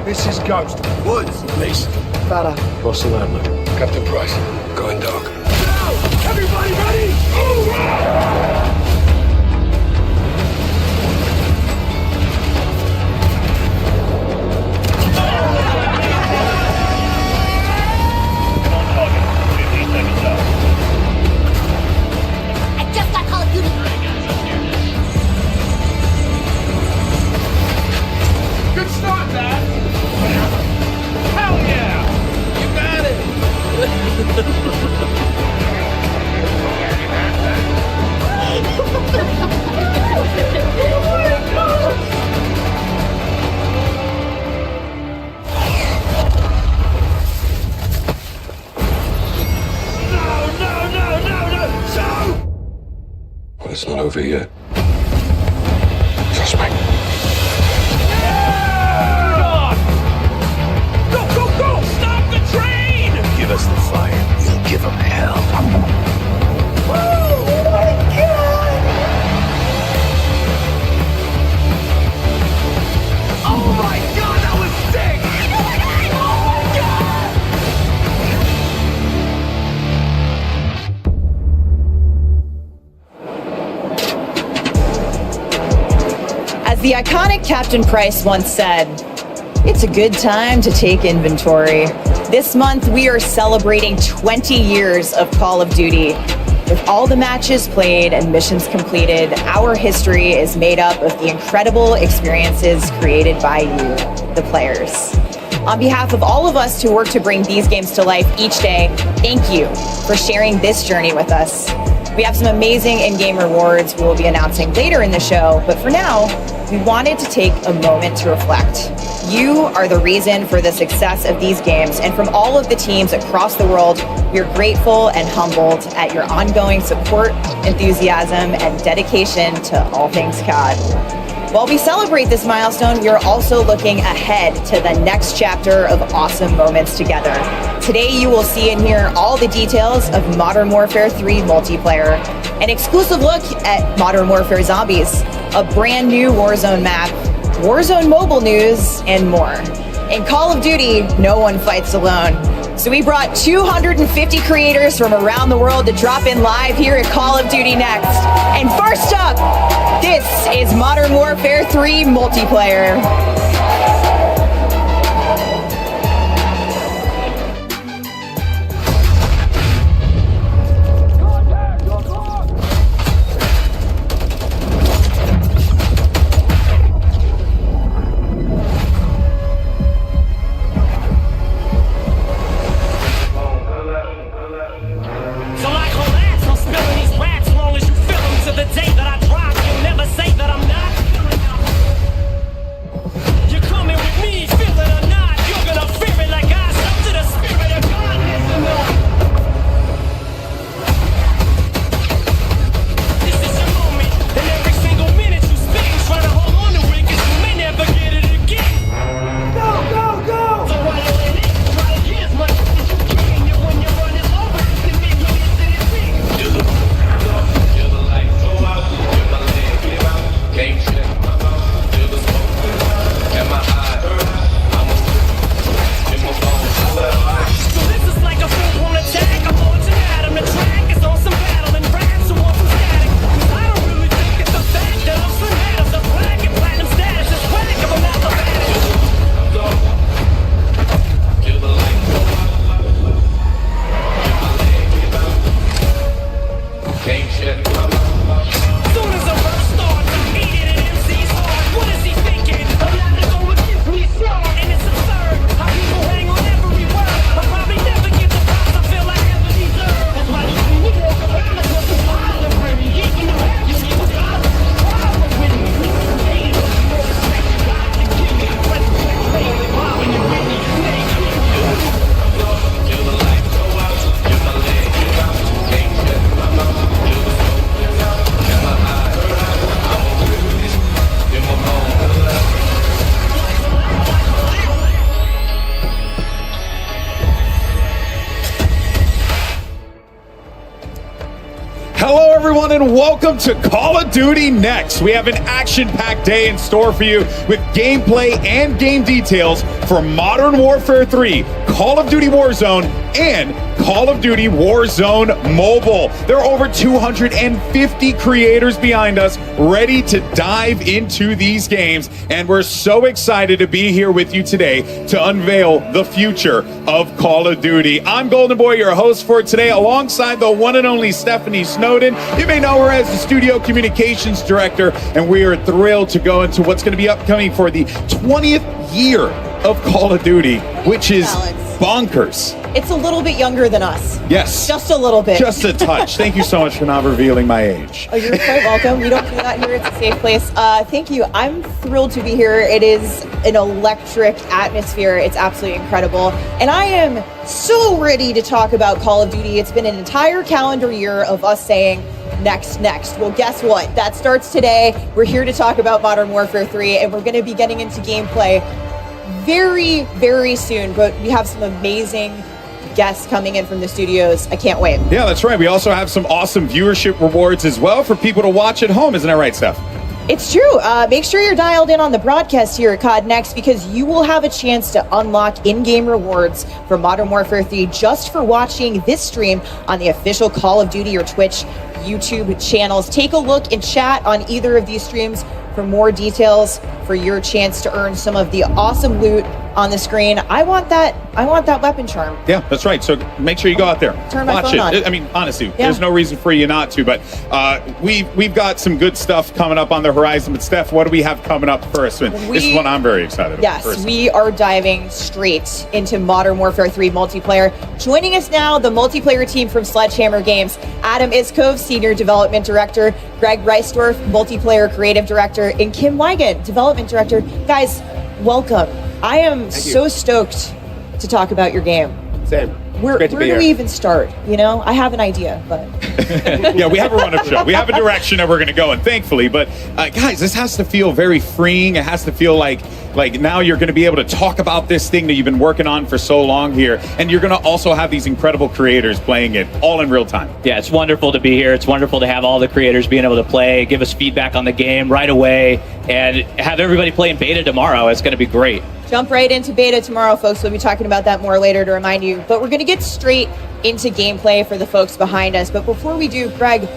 This is Ghost. Woods. Mason. Farah. Russell Adler. Captain Price. Going dark. Now! Everybody ready? Move! I just got Call of Duty. Good start, man! Hell yeah! You got it! Well, it's not over yet. Trust me. Go, go, go! Stop the train! Give us the fire. We'll give them hell. Oh my god! Oh my god, that was sick! Oh my god! As the iconic Captain Price once said, it's a good time to take inventory. This month, we are celebrating 20 years of Call of Duty. With all the matches played and missions completed, our history is made up of the incredible experiences created by you, the players. On behalf of all of us who work to bring these games to life each day, thank you for sharing this journey with us. We have some amazing in-game rewards we will be announcing later in the show, but for now, we wanted to take a moment to reflect. You are the reason for the success of these games, and from all of the teams across the world, we're grateful and humbled at your ongoing support, enthusiasm, and dedication to all things COD. While we celebrate this milestone, we are also looking ahead to the next chapter of awesome moments together. Today, you will see and hear all the details of Modern Warfare 3 multiplayer, an exclusive look at Modern Warfare Zombies, a brand new Warzone map, Warzone mobile news, and more. In Call of Duty, no one fights alone. So we brought 250 creators from around the world to drop in live here at Call of Duty Next. And first up, this is Modern Warfare 3 multiplayer. So like relax, I'm spilling these raps as long as you feel them. To the day that I drop, you'll never say that I'm not. You're coming with me, feel it or not. You're gonna fear it like I step to the spirit of God. Listen up. This is your moment, and every single minute you spend trying to hold on to it, 'cause you may never get it again. Go, go, go! So while you're in it, try to get as much as you can. And when your run is over, you can make your incident big. So this is like a full-blown attack. I'm launching at him. The track is on some battle and raps who want some static. 'Cause I don't really think it's the fact that I'm slim as a flag and platinum status is whack if I'm not the baddest. Soon as the verse starts, I'm eating an MC's heart. What is he thinking? I'm not gonna look at me smart, and it's absurd how people hang on every word. I'll probably never get the props I feel I ever deserve. That's why you see me walk around like what's the problem with me? Yeah, you know that you need to stop the problem with me. Ain't no respect, got to give me respect. Baby, why when you're with me, you ain't So Hello, everyone, and welcome to Call of Duty Next. We have an action-packed day in store for you with gameplay and game details for Modern Warfare 3, Call of Duty Warzone, and Call of Duty Warzone Mobile. There are over 250 creators behind us ready to dive into these games, and we're so excited to be here with you today to unveil the future of Call of Duty. I'm Golden Boy, your host for today, alongside the one and only Stephanie Snowden. You may know her as the Studio Communications Director, and we are thrilled to go into what's going to be upcoming for the 20th year of Call of Duty, which is bonkers. It's a little bit younger than us. Yes. Just a little bit. Just a touch. Thank you so much for not revealing my age. Oh, you're quite welcome. We don't do that here. It's a safe place. Thank you. I'm thrilled to be here. It is an electric atmosphere. It's absolutely incredible. And I am so ready to talk about Call of Duty. It's been an entire calendar year of us saying, next. Well, guess what? That starts today. We're here to talk about Modern Warfare 3, and we're going to be getting into gameplay very, very soon. But we have some amazing guests coming in from the studios. I can't wait. Yeah, that's right. We also have some awesome viewership rewards as well for people to watch at home. Isn't that right, Steph? It's true. Make sure you're dialed in on the broadcast here at COD Next, because you will have a chance to unlock in-game rewards for Modern Warfare 3 just for watching this stream on the official Call of Duty or Twitch YouTube channels. Take a look and chat on either of these streams for more details, for your chance to earn some of the awesome loot on the screen. I want that weapon charm. Yeah, that's right. So make sure you go out there. Turn my watch phone it. on. I mean, honestly, there's no reason for you not to. But we've got some good stuff coming up on the horizon. But Steph, what do we have coming up first? This is one I'm very excited about. Yes, we are diving straight into Modern Warfare 3 multiplayer. Joining us now, the multiplayer team from Sledgehammer Games. Adam Iskov, Senior Development Director. Greg Reisdorf, Multiplayer Creative Director. And Kim Wigan, Development Director. Guys, welcome. I am so stoked to talk about your game. Same. Where do we even start? You know, I have an idea, but yeah, we have a run-up show. We have a direction that we're going to go in, thankfully. But guys, this has to feel very freeing. It has to feel like now you're going to be able to talk about this thing that you've been working on for so long here, and you're going to also have these incredible creators playing it all in real time. Yeah, it's wonderful to be here. It's wonderful to have all the creators being able to play, give us feedback on the game right away, and have everybody play in beta tomorrow. It's going to be great. Jump right into beta tomorrow, folks. We'll be talking about that more later to remind you. But we're going to get straight into gameplay for the folks behind us. But before we do, Greg,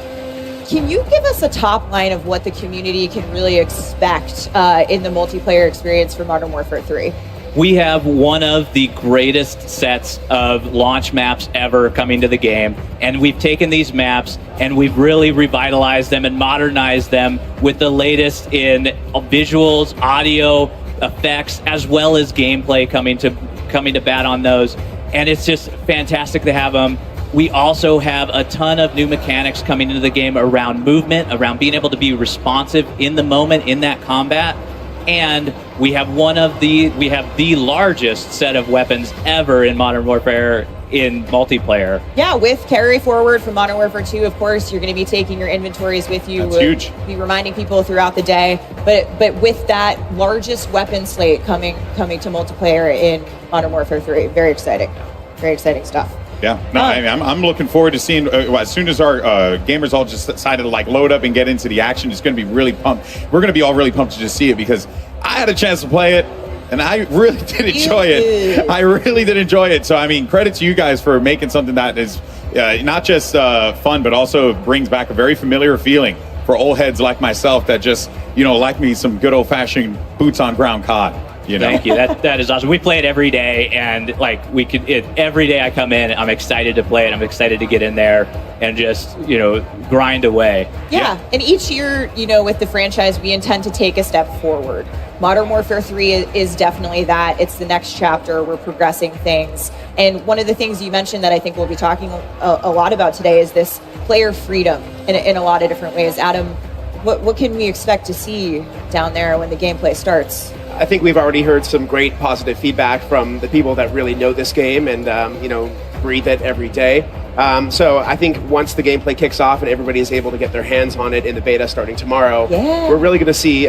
can you give us a top line of what the community can really expect in the multiplayer experience for Modern Warfare 3? We have one of the greatest sets of launch maps ever coming to the game, and we've taken these maps and we've really revitalized them and modernized them with the latest in visuals, audio, effects, as well as gameplay coming to bat on those, and it's just fantastic to have them. We also have a ton of new mechanics coming into the game around movement, around being able to be responsive in the moment in that combat. And we have the largest set of weapons ever in Modern Warfare in multiplayer. Yeah, with carry forward from Modern Warfare 2, of course, you're going to be taking your inventories with you. That's huge. Be reminding people throughout the day. But with that largest weapon slate coming to multiplayer in Modern Warfare 3, very exciting stuff. Yeah, no, I'm looking forward to seeing as soon as our gamers all just decided to load up and get into the action. It's going to be really pumped. We're going to be all really pumped to just see it, because I had a chance to play it and I really did enjoy it. I really did enjoy it. So I mean, credit to you guys for making something that is not just fun, but also brings back a very familiar feeling for old heads like myself that just like me some good old fashioned boots on ground COD. Thank you. That is awesome. We play it every day, and every day I come in, I'm excited to play it. I'm excited to get in there and just grind away. Yeah, and each year, with the franchise, we intend to take a step forward. Modern Warfare 3 is definitely that. It's the next chapter. We're progressing things. And one of the things you mentioned that I think we'll be talking a lot about today is this player freedom in a lot of different ways. Adam, what can we expect to see down there when the gameplay starts? I think we've already heard some great positive feedback from the people that really know this game and breathe it every day. So I think once the gameplay kicks off and everybody is able to get their hands on it in the beta starting tomorrow, we're really going to see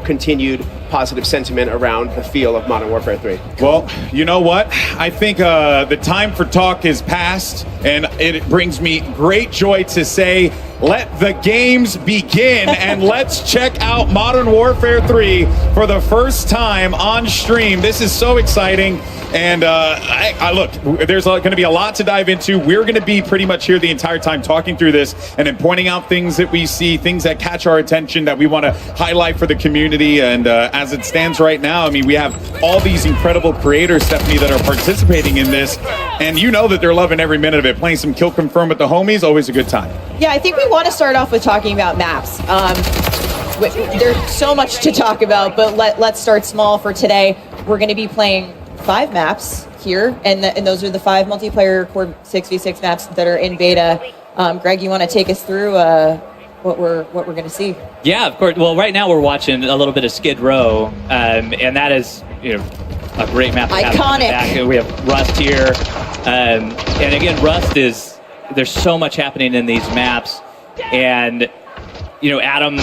continued positive sentiment around the feel of Modern Warfare 3. Well, you know what? I think the time for talk is past, and it brings me great joy to say, let the games begin, and let's check out Modern Warfare 3 for the first time on stream. This is so exciting. And I look, there's going to be a lot to dive into. We're going to be pretty much here the entire time talking through this and then pointing out things that we see, things that catch our attention that we want to highlight for the community. And as it stands right now, I mean, we have all these incredible creators, Stephanie, that are participating in this. And you know that they're loving every minute of it. Playing some Kill Confirm with the homies, always a good time. Yeah, I think we want to start off with talking about maps. There's so much to talk about, but let's start small for today. We're going to be playing 5 maps here, and those are the 5 multiplayer core 6v6 maps that are in beta. Greg, you want to take us through what we're going to see? Yeah, of course. Well, right now we're watching a little bit of Skid Row, and that is a great map. Iconic. We have Rust here, and again, Rust is, there's so much happening in these maps, and Adam,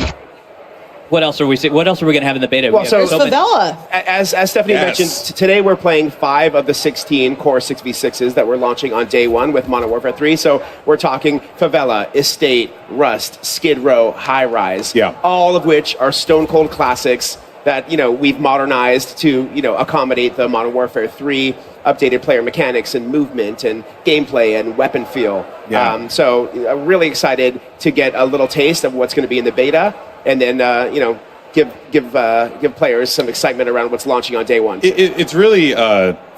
what else are we going to have in the beta? Well, so Favela. As Stephanie mentioned, today we're playing 5 of the 16 core 6v6s that we're launching on day 1 with Modern Warfare 3. So we're talking Favela, Estate, Rust, Skid Row, High Rise, all of which are stone cold classics that we've modernized to accommodate the Modern Warfare 3 updated player mechanics and movement and gameplay and weapon feel. So really excited to get a little taste of what's going to be in the beta, and then give players some excitement around what's launching on day 1. It's really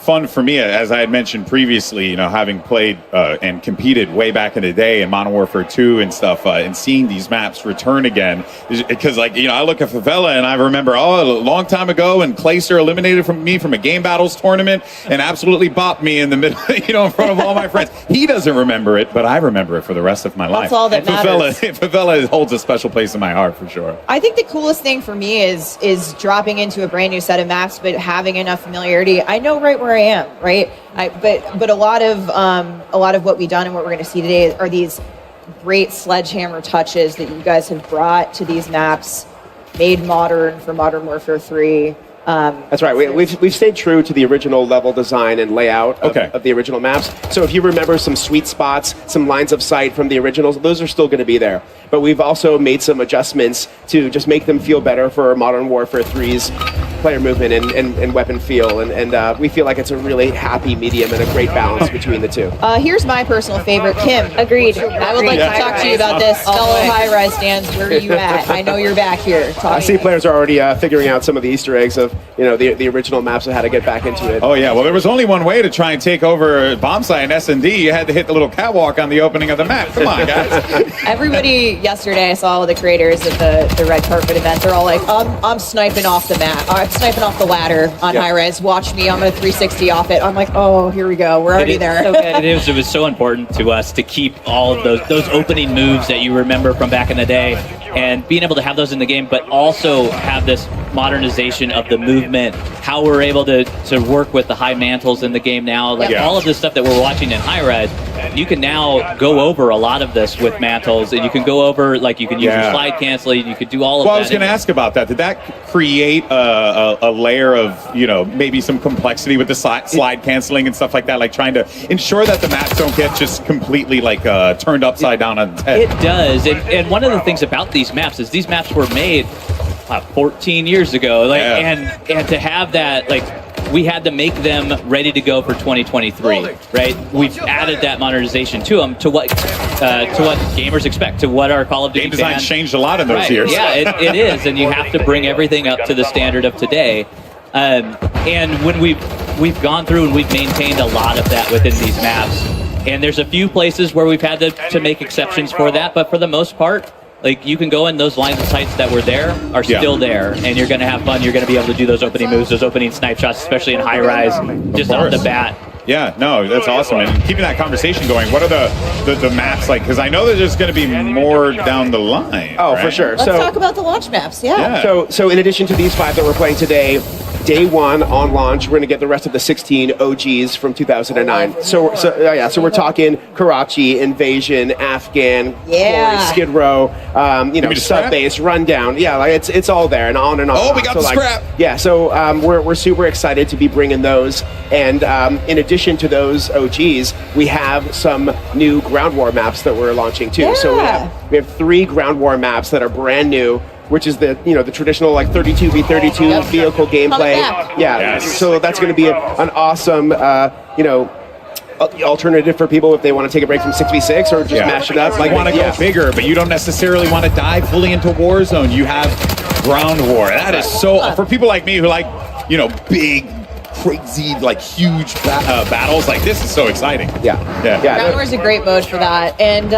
fun for me, as I had mentioned previously, having played and competed way back in the day in Modern Warfare 2 and stuff, and seeing these maps return again, because I look at Favela and I remember, a long time ago, and Clayster eliminated me from a Game Battles tournament and absolutely bopped me in the middle, in front of all my friends. He doesn't remember it, but I remember it for the rest of my life. That's all that matters. Favela holds a special place in my heart for sure. I think the coolest thing for me is dropping into a brand new set of maps, but having enough familiarity. I know right where I am, right? But a lot of what we've done and what we're going to see today are these great sledgehammer touches that you guys have brought to these maps, made modern for Modern Warfare 3. That's right. We've stayed true to the original level design and layout of the original maps. So if you remember some sweet spots, some lines of sight from the originals, those are still going to be there. But we've also made some adjustments to just make them feel better for Modern Warfare 3's player movement and weapon feel. And we feel like it's a really happy medium and a great balance between the two. Here's my personal favorite, Kim. Agreed. I would like to talk to you about this. Fellow high-rise stands, where are you at? I know you're back here. I see players are already figuring out some of the Easter eggs of the original maps and how to get back into it. Oh yeah, well there was only one way to try and take over bombsite and S&D. You had to hit the little catwalk on the opening of the map. Come on, guys. Everybody yesterday, I saw all the creators at the red carpet event. They're all like, I'm sniping off the map. I'm sniping off the ladder on high res. Watch me. I'm gonna 360 off it. I'm like, oh, here we go. We're already there. So good. It was so important to us to keep all of those opening moves that you remember from back in the day, and being able to have those in the game, but also have this modernization of the movement, how we're able to work with the high mantles in the game now, all of this stuff that we're watching in high res. You can now go over a lot of this with mantles, and you can go over, you can use your slide canceling, you could do all of that. Well, I was going to ask about that. Did that create a layer of, maybe some complexity with the slide canceling and stuff like that, like trying to ensure that the maps don't get just completely turned upside down on its head? It does, and one of the things about these maps is these maps were made 14 years ago, and to have that, we had to make them ready to go for 2023, right? We've added that modernization to them, to what gamers expect, to what our Call of Duty game design changed a lot in those years. Yeah, it is, and you have to bring everything up to the standard of today. And when we've gone through and we've maintained a lot of that within these maps, and there's a few places where we've had to make exceptions for that, but for the most part, you can go in, those lines of sights that were there are still there, and you're going to have fun. You're going to be able to do those opening moves, those opening snipe shots, especially in high rise, just off the bat. Yeah, no, that's awesome. And keeping that conversation going, what are the maps like? Because I know that there's going to be more down the line. Oh, right? For sure. Let's talk about the launch maps, So in addition to these 5 that we're playing today, day one on launch, we're going to get the rest of the 16 OGs from 2009. So we're talking Karachi, Invasion, Afghan, Yeah. Quarry, Skid Row, the scrap? Sub Base, Rundown. Yeah, like it's all there and on and on. Oh, we got the scrap. Yeah, so we're super excited to be bringing those. And in addition to those OGs, we have some new Ground War maps that we're launching too. So we have 3 Ground War maps that are brand new, which is the traditional like 32v32 vehicle gameplay. back. Yeah, Yes. so that's going to be an awesome alternative for people if they want to take a break from 6v6 or just mash it up. Like want to go bigger, but you don't necessarily want to dive fully into Warzone. You have Ground War. That is so for people like me who like big, crazy, like huge battles. Like this is so exciting. Yeah. Ground War is a great mode for that. And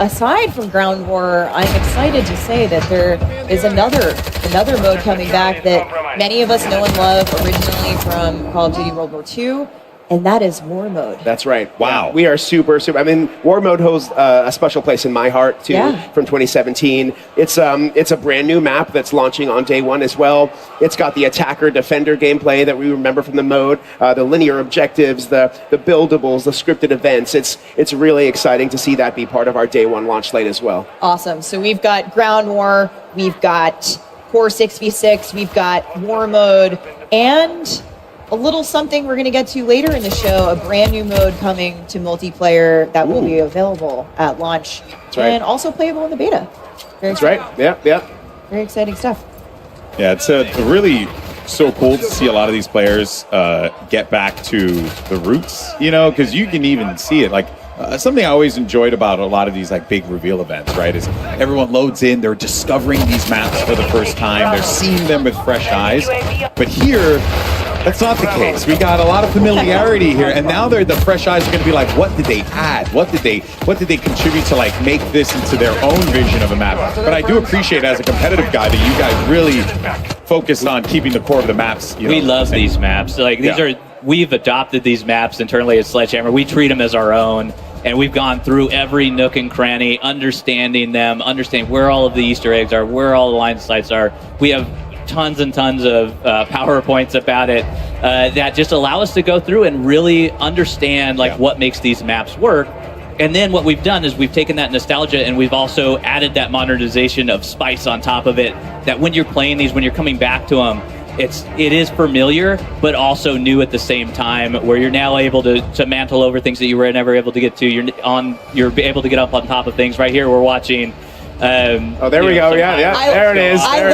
aside from Ground War, I'm excited to say that there is another mode coming back that many of us know and love originally from Call of Duty World War II, and that is War Mode. That's right. Wow. Yeah, we are super. I mean, War Mode holds a special place in my heart too. Yeah. From 2017, it's a brand new map that's launching on day one as well. It's got the attacker defender gameplay that we remember from the mode, the linear objectives, the buildables, the scripted events. It's really exciting to see that be part of our day one launch slate as well. Awesome. So we've got Ground War, we've got Core 6v6, we've got War Mode, and a little something we're going to get to later in the show, a brand new mode coming to multiplayer that will be available at launch right. and also playable in the beta. Very That's right. exciting. Yeah. Very exciting stuff. Yeah, it's really so cool to see a lot of these players get back to the roots, because you can even see it. Like something I always enjoyed about a lot of these like big reveal events, right, is everyone loads in, they're discovering these maps for the first time, they're seeing them with fresh eyes. But here, that's not the case. We got a lot of familiarity here, and now the fresh eyes are going to be like, what did they add? What did they contribute to like make this into their own vision of a map? But I do appreciate as a competitive guy that you guys really focused on keeping the core of the maps. We love these maps. Like we've adopted these maps internally at Sledgehammer. We treat them as our own. And we've gone through every nook and cranny, understanding them, understanding where all of the Easter eggs are, where all the line sites are. We have tons and tons of PowerPoints about it that just allow us to go through and really understand what makes these maps work. And then what we've done is we've taken that nostalgia and we've also added that modernization of spice on top of it, that when you're playing these, when you're coming back to them, it is familiar, but also new at the same time, where you're now able to mantle over things that you were never able to get to. You're able to get up on top of things. Right here, we're watching. There we go. Yeah. There it is. I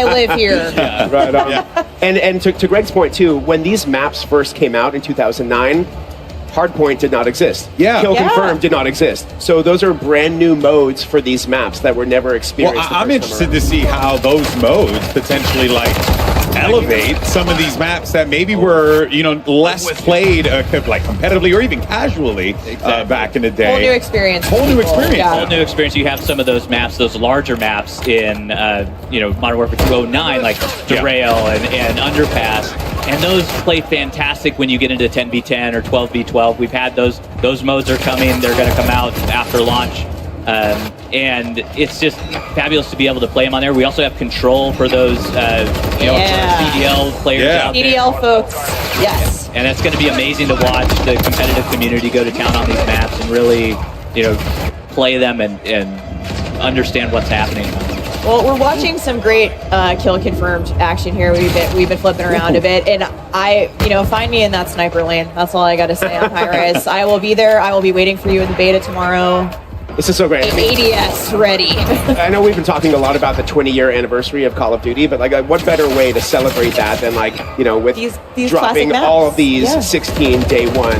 live here. Yeah, right on. Yeah. And to Greg's point too, when these maps first came out in 2009, Hardpoint did not exist. Kill Confirm did not exist. So those are brand new modes for these maps that were never experienced. Well, I'm interested to see how those modes potentially elevate some of these maps that maybe were less played competitively or even casually back in the day. Whole new experience. Whole new experience. Yeah. Whole new experience. You have some of those maps, those larger maps in Modern Warfare 209, like Derail and Underpass. And those play fantastic when you get into 10v10 or 12v12. We've had those modes are coming. They're going to come out after launch. And it's just fabulous to be able to play them on there. We also have control for those CDL players out there. CDL folks, yes. And it's going to be amazing to watch the competitive community go to town on these maps and really, play them and understand what's happening. Well, we're watching some great kill confirmed action here. We've been flipping around a bit, and find me in that sniper lane. That's all I got to say on High-Rise. I will be there. I will be waiting for you in the beta tomorrow. This is so great. ADS ready. I know we've been talking a lot about the 20-year anniversary of Call of Duty, but what better way to celebrate that than with these dropping all of these 16 day one.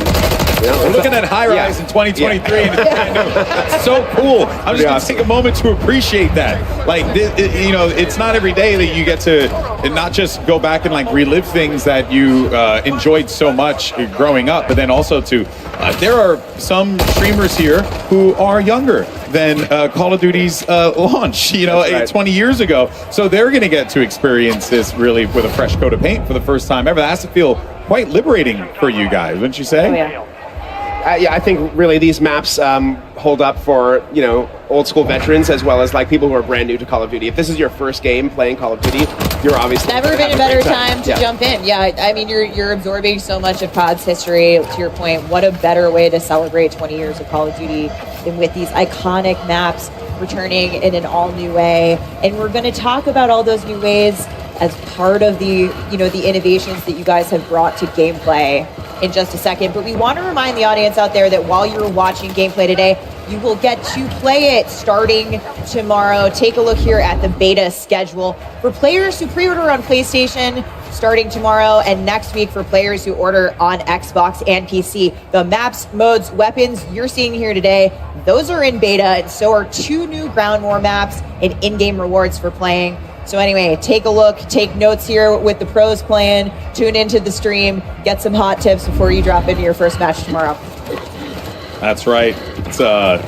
We're looking at High-Rise in 2023, and it's brand new. It's so cool. I'm just going to take a moment to appreciate that. It's not every day that you get to not just go back and relive things that you enjoyed so much growing up, but then also there are some streamers here who are younger than Call of Duty's launch, 20 years ago. So they're going to get to experience this really with a fresh coat of paint for the first time ever. That has to feel quite liberating for you guys, wouldn't you say? Oh, yeah. Yeah, I think really these maps hold up for old school veterans as well as like people who are brand new to Call of Duty. If this is your first game playing Call of Duty, you're obviously Never been a better time to jump in. Yeah, I mean, you're absorbing so much of COD's history. To your point, what a better way to celebrate 20 years of Call of Duty than with these iconic maps returning in an all-new way. And we're going to talk about all those new ways as part of the the innovations that you guys have brought to gameplay in just a second. But we want to remind the audience out there that while you're watching gameplay today, you will get to play it starting tomorrow. Take a look here at the beta schedule for players who pre-order on PlayStation starting tomorrow, and next week for players who order on Xbox and PC. The maps, modes, weapons you're seeing here today, those are in beta, and so are 2 new ground war maps and in-game rewards for playing. So anyway, take a look, take notes here with the pros playing, tune into the stream, get some hot tips before you drop into your first match tomorrow. That's right. It's going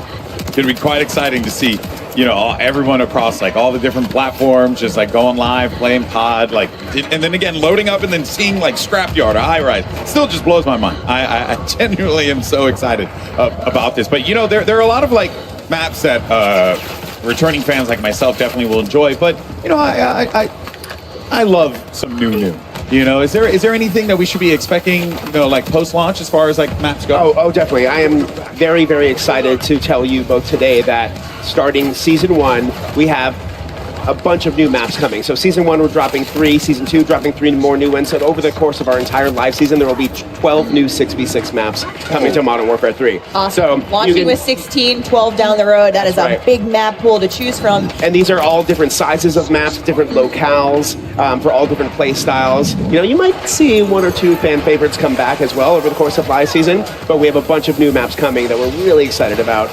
to be quite exciting to see, everyone across like all the different platforms, just like going live, playing COD, and then again loading up and then seeing like Scrapyard or High Rise. Still just blows my mind. I genuinely am so excited about this. But there are a lot of like maps that returning fans like myself definitely will enjoy. But I love some new. Is there anything that we should be expecting, like post-launch as far as like maps go? Oh, definitely. I am very, very excited to tell you both today that starting Season 1, we have a bunch of new maps coming. So Season 1, we're dropping 3. Season 2, dropping 3 more new ones. So over the course of our entire live season, there will be 12 new 6v6 maps coming to Modern Warfare 3. Awesome. So launching with 16, 12 down the road. That is a big map pool to choose from. And these are all different sizes of maps, different locales, for all different play styles. You might see 1 or 2 fan favorites come back as well over the course of live season, but we have a bunch of new maps coming that we're really excited about.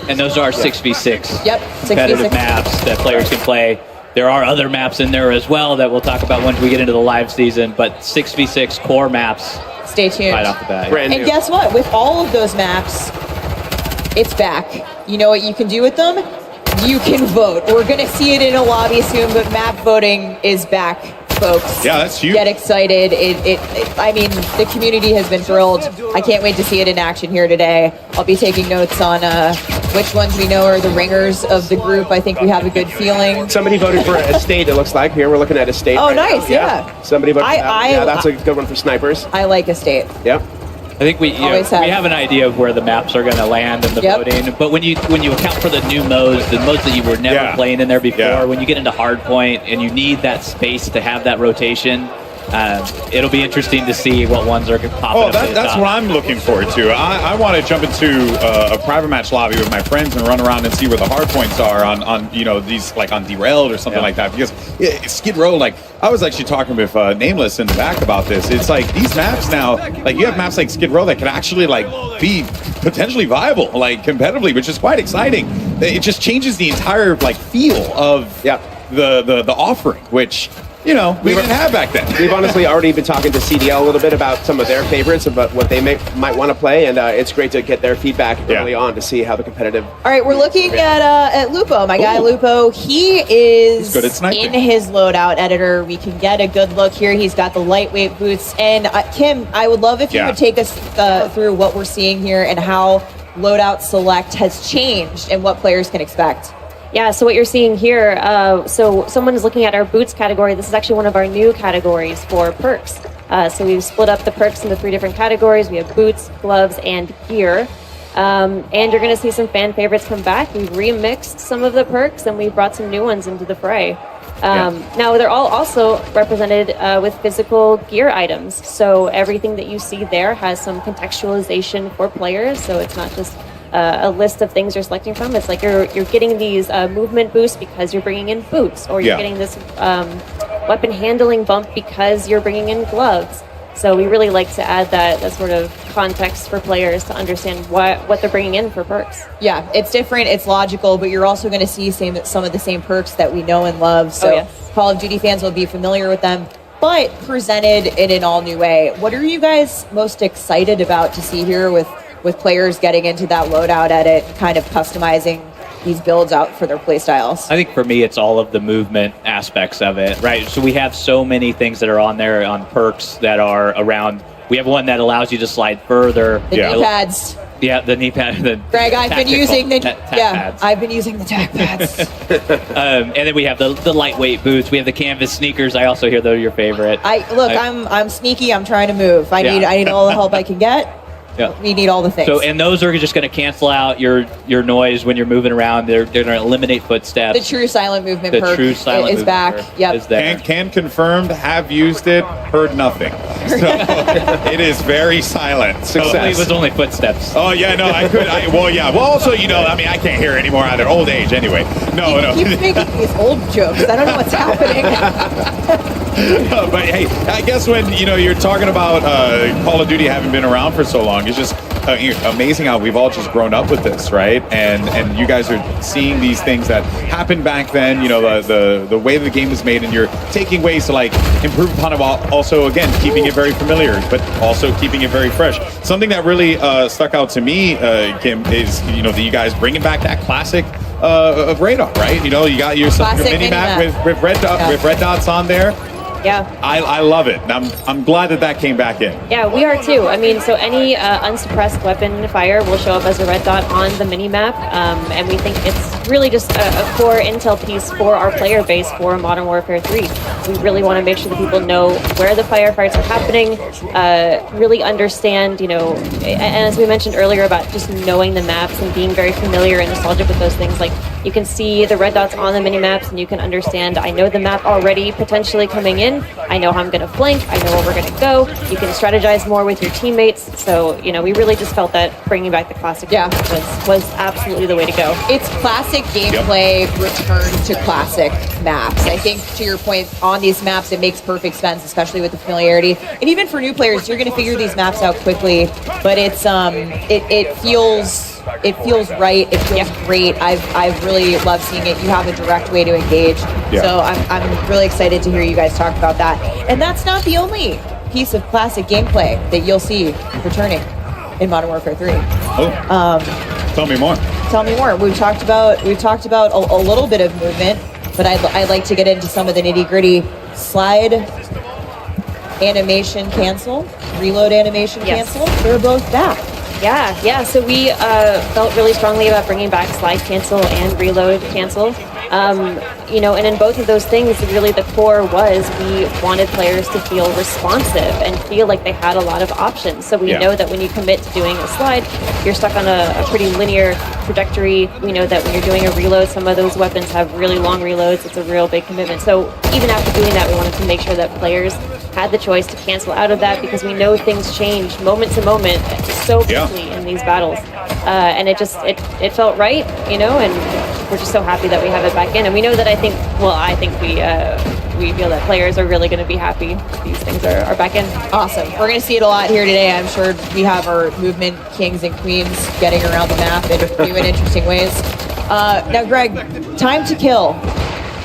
And those are 6v6 Yep, competitive 6v6 maps that players can play. There are other maps in there as well that we'll talk about once we get into the live season, but 6v6 core maps. Stay tuned. Right off the bat. Brand And new. guess what? With all of those maps, it's back. You know what you can do with them? You can vote. We're going to see it in a lobby soon, but map voting is back, folks. Yeah, that's huge. Get excited. I mean, the community has been thrilled. I can't wait to see it in action here today. I'll be taking notes on which ones we know are the ringers of the group. I think we have a good feeling. Somebody voted for Estate, it looks like. Here, we're looking at Estate. Oh, right now. nice, yeah. Somebody voted for that one. Yeah, that's a good one for snipers. I like Estate. Yep. I think we Always have. we have an idea of where the maps are going to land in the Yep. voting. But when you account for the new modes, the modes that you were never Yeah. playing in there before, Yeah. when you get into hardpoint and you need that space to have that rotation, it'll be interesting to see what ones are popping up. at the That's top. what I'm looking forward to. I want to jump into a private match lobby with my friends and run around and see where the hard points are on these, like on Derailed or something like that. Because Skid Row, like I was actually talking with Nameless in the back about this. It's like these maps now, like you have maps like Skid Row that can actually like be potentially viable, like competitively, which is quite exciting. It just changes the entire like feel of the offering, which we didn't have back then. We've honestly already been talking to CDL a little bit about some of their favorites, about what they might want to play, and it's great to get their feedback early on to see how the competitive... All right, we're looking at Lupo, my guy Lupo. He is He's good at sniping. in his loadout editor. We can get a good look here. He's got the lightweight boots. And Kim, I would love if you would take us through what we're seeing here and how loadout select has changed and what players can expect. Yeah, so what you're seeing here, so someone is looking at our boots category. This is actually one of our new categories for perks. So we've split up the perks into 3 different categories. We have boots, gloves, and gear. And you're going to see some fan favorites come back. We've remixed some of the perks, and we've brought some new ones into the fray. Now, they're all also represented with physical gear items. So everything that you see there has some contextualization for players. So it's not just a list of things you're selecting from. It's like you're getting these movement boosts because you're bringing in boots, or you're getting this weapon handling bump because you're bringing in gloves. So we really like to add that sort of context for players to understand what they're bringing in for perks. Yeah, it's different, it's logical, but you're also going to see some of the same perks that we know and love. So Call of Duty fans will be familiar with them, but presented in an all-new way. What are you guys most excited about to see here with players getting into that loadout edit, kind of customizing these builds out for their playstyles? I think for me, it's all of the movement aspects of it, right? So we have so many things that are on there on perks that are around We have one that allows you to slide further. The knee pads. Yeah, the knee pad. The Greg, I've been using the tack pads. I've been using the tack pads. And then we have the lightweight boots. We have the canvas sneakers. I also hear those are your favorite. I'm sneaky. I'm trying to move. I Yeah. need all the help I can get. Yeah. We need all the things. So, and those are just going to cancel out your noise when you're moving around. They're going to eliminate footsteps. the true silent movement The perk true silent is movement back. perk Yep. is there. Can confirmed, have used it, heard nothing. So it is very silent. Hopefully it was only footsteps. Oh yeah, no, I could. Well, also, I can't hear anymore either. Old age, anyway. No. Keep making these old jokes. I don't know what's happening. But hey, I guess when you're talking about Call of Duty having been around for so long, it's just amazing how we've all just grown up with this, right? And you guys are seeing these things that happened back then. The way the game is made, and you're taking ways to like improve upon it while also again keeping it very familiar, but also keeping it very fresh. Something that really stuck out to me, Kim, is that you guys bringing back that classic of radar, right? You got your Classic mini map mini-map. with red dots on there. Yeah. I love it. And I'm glad that came back in. Yeah, we are too. I mean, so any unsuppressed weapon fire will show up as a red dot on the mini-map, and we think it's really just a core intel piece for our player base for Modern Warfare 3. We really want to make sure that people know where the firefights are happening, really understand, and as we mentioned earlier about just knowing the maps and being very familiar and nostalgic with those things, like you can see the red dots on the mini-maps and you can understand, I know the map already potentially coming in, I know how I'm going to flank, I know where we're going to go. You can strategize more with your teammates. So, we really just felt that bringing back the classic was absolutely the way to go. It's classic gameplay return to classic maps. I think to your point, on these maps, it makes perfect sense, especially with the familiarity. And even for new players, you're going to figure these maps out quickly. But it's it feels right. It feels great. I've really loved seeing it. You have a direct way to engage. Yeah. So I'm really excited to hear you guys talk about that. And that's not the only piece of classic gameplay that you'll see returning in Modern Warfare 3. Tell me more. Tell me more. We've talked about a little bit of movement, but I'd like to get into some of the nitty gritty. Slide animation cancel, reload animation cancel. They're both back. Yeah. So we felt really strongly about bringing back slide cancel and reload cancel. And in both of those things, really the core was we wanted players to feel responsive and feel like they had a lot of options. So we know that when you commit to doing a slide, you're stuck on a pretty linear trajectory. We know that when you're doing a reload, some of those weapons have really long reloads. It's a real big commitment. So even after doing that, we wanted to make sure that players had the choice to cancel out of that, because we know things change moment to moment so quickly in these battles. And it felt right, and we're just so happy that we have it back in. And we know that I think we feel that players are really going to be happy these things are back in. Awesome. We're going to see it a lot here today. I'm sure we have our movement kings and queens getting around the map in new and interesting ways. Now, Greg, time to kill,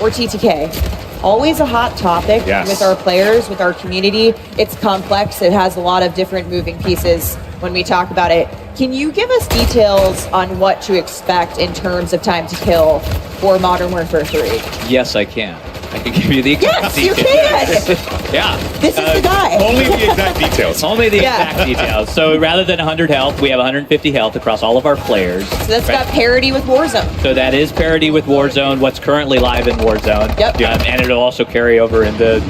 or TTK. Always a hot topic with our players, with our community. It's complex. It has a lot of different moving pieces when we talk about it. Can you give us details on what to expect in terms of time to kill for Modern Warfare 3? Yes, I can. I can give you the exact details. Yes, you can! Yeah. This is the guy. Only the exact details. Only the exact details. So rather than 100 health, we have 150 health across all of our players. So that's got parity with Warzone. So that is parity with Warzone, what's currently live in Warzone. Yep. And it'll also carry over into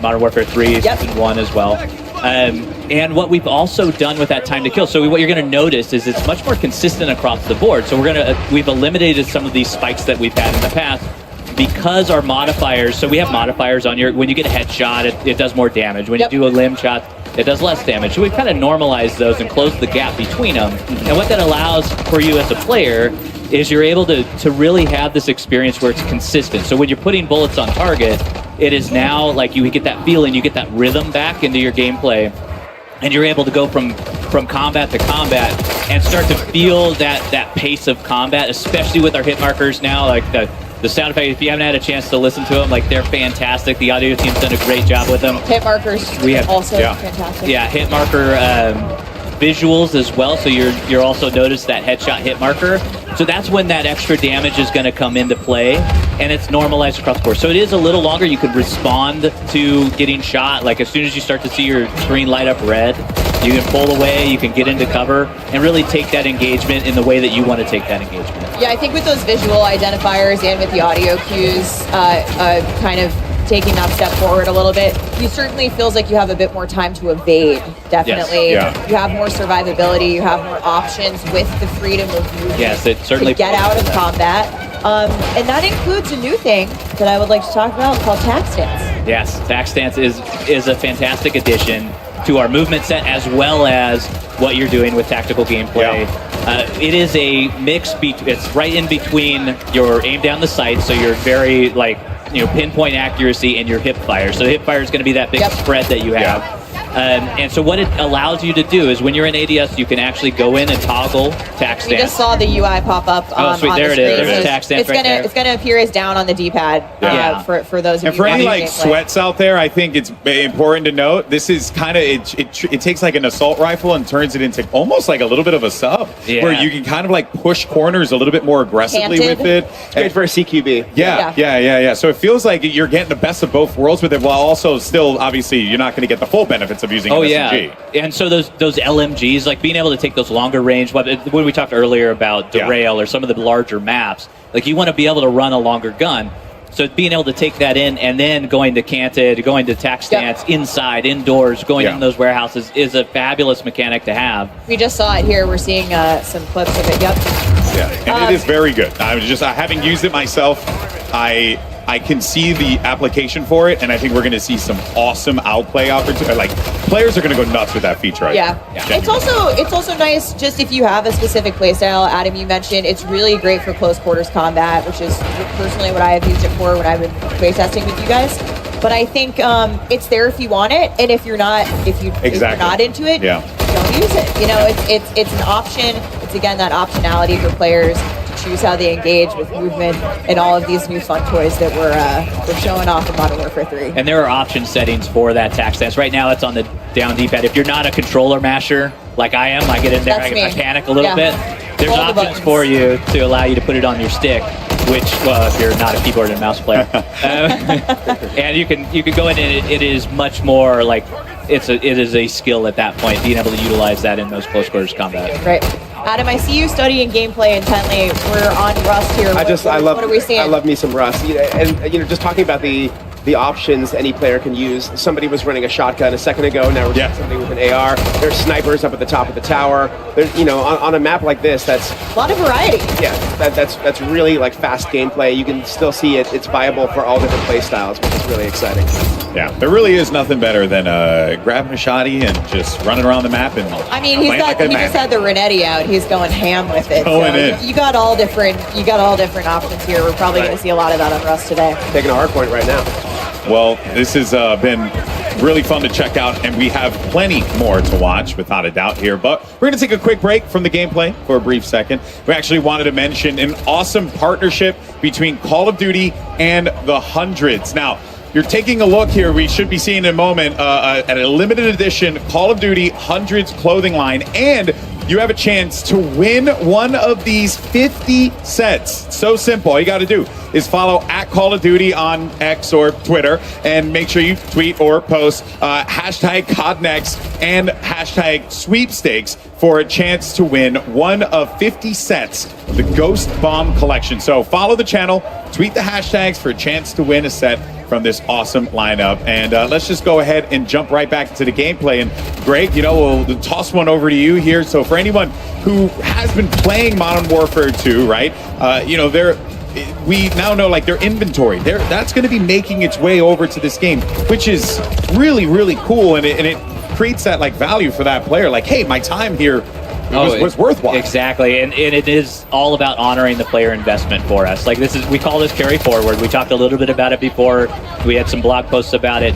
Modern Warfare 3 Season 1 as well. And what we've also done with that time to kill, so what you're going to notice is it's much more consistent across the board. So we've eliminated some of these spikes that we've had in the past, because our modifiers, so we have modifiers on when you get a headshot, it does more damage. When you do a limb shot, it does less damage. So we've kind of normalized those and closed the gap between them. And what that allows for you as a player is you're able to really have this experience where it's consistent. So when you're putting bullets on target, it is now like you get that feeling, you get that rhythm back into your gameplay. And you're able to go from combat to combat and start to feel that pace of combat, especially with our hit markers now. Like the sound effect, if you haven't had a chance to listen to them, like they're fantastic. The audio team's done a great job with them. Hit markers we have also fantastic. Yeah, hit marker visuals as well. So you're also notice that headshot hit marker. So that's when that extra damage is going to come into play, and it's normalized across the board. So it is a little longer. You could respond to getting shot. Like as soon as you start to see your screen light up red, you can pull away, you can get into cover, and really take that engagement in the way that you want to take that engagement. Yeah, I think with those visual identifiers and with the audio cues, kind of taking that step forward a little bit, you certainly feels like you have a bit more time to evade. Definitely, Yes. Yeah. You have more survivability. You have more options with the freedom of movement. Yes, it certainly to get out of that. combat, and that includes a new thing that I would like to talk about called tac stance. Yes, tac stance is a fantastic addition to our movement set, as well as what you're doing with tactical gameplay. It is a mix. It's right in between your aim down the sight, so you're very pinpoint accuracy, and your hip fire. So the hip fire is going to be that big spread that you have. And so what it allows you to do is when you're in ADS, you can actually go in and toggle tac stance. We just saw the UI pop up Oh, sweet. on There the it screen. is. There's a tac stance right there. It's gonna appear as down on the D-pad for those of And you for any watching like gameplay. sweats out there, I think it's important to note this is kind of it takes like an assault rifle and turns it into almost like a little bit of a sub, where you can kind of like push corners a little bit more aggressively Canted. with it. Great for a CQB. Yeah. So it feels like you're getting the best of both worlds with it, while also still obviously you're not going to get the full benefits of using an SMG. And so those LMGs, like being able to take those longer range, when we talked earlier about Derail or some of the larger maps, like you want to be able to run a longer gun. So being able to take that in and then going to canted, going to tac stance, inside, indoors, going in those warehouses is a fabulous mechanic to have. We just saw it here. We're seeing some clips of it. Yep. Yeah, and it is very good. Having used it myself, I can see the application for it, and I think we're going to see some awesome outplay opportunities. Like players are going to go nuts with that feature. It's also nice just if you have a specific playstyle. Adam, you mentioned it's really great for close quarters combat, which is personally what I have used it for when I've been playtesting with you guys. But I think it's there if you want it, and if you're not, if you're not into it, don't use it. You know, it's an option. It's again that optionality for players to choose how they engage with movement and all of these new fun toys that we're showing off in Modern Warfare 3. And there are option settings for that tac stance. Right now, it's on the down D-pad. If you're not a controller masher like I am, I get in there, I panic a little bit. There's options for you to allow you to put it on your stick, which, well, if you're not a keyboard and mouse player, and you can go in and it is much more like it is a skill at that point, being able to utilize that in those close quarters combat. Right. Adam, I see you studying gameplay intently. We're on Rust here. What are we seeing? I love me some Rust. And just talking about the options any player can use. Somebody was running a shotgun a second ago. Now we're doing something with an AR. There's snipers up at the top of the tower. There's, on a map like this, that's a lot of variety. Yeah, that's really like fast gameplay. You can still see it. It's viable for all different play styles, which is really exciting. Yeah, there really is nothing better than grabbing a shotty and just running around the map and. I mean, he just had the Renetti out. He's going ham with it. Going in. You got all different options here. We're probably going to see a lot of that on Rust today. Taking a hard point right now. Well, this has been really fun to check out, and we have plenty more to watch, without a doubt, here. But we're going to take a quick break from the gameplay for a brief second. We actually wanted to mention an awesome partnership between Call of Duty and the Hundreds. Now, you're taking a look here. We should be seeing in a moment at a limited edition Call of Duty Hundreds clothing line, and you have a chance to win one of these 50 sets. So simple. All you got to do is follow at Call of Duty on X or Twitter, and make sure you tweet or post hashtag CODNEXT and hashtag sweepstakes for a chance to win one of 50 sets of the Ghost Bomb collection. So follow the channel, tweet the hashtags for a chance to win a set from this awesome lineup. And let's just go ahead and jump right back into the gameplay. And Greg, we'll toss one over to you here. So for anyone who has been playing Modern Warfare 2, right, we now know like their inventory, that's going to be making its way over to this game, which is really, really cool. And it creates that like value for that player. Like, hey, my time here was worthwhile. Exactly, and it is all about honoring the player investment for us. Like we call this carry forward. We talked a little bit about it before. We had some blog posts about it.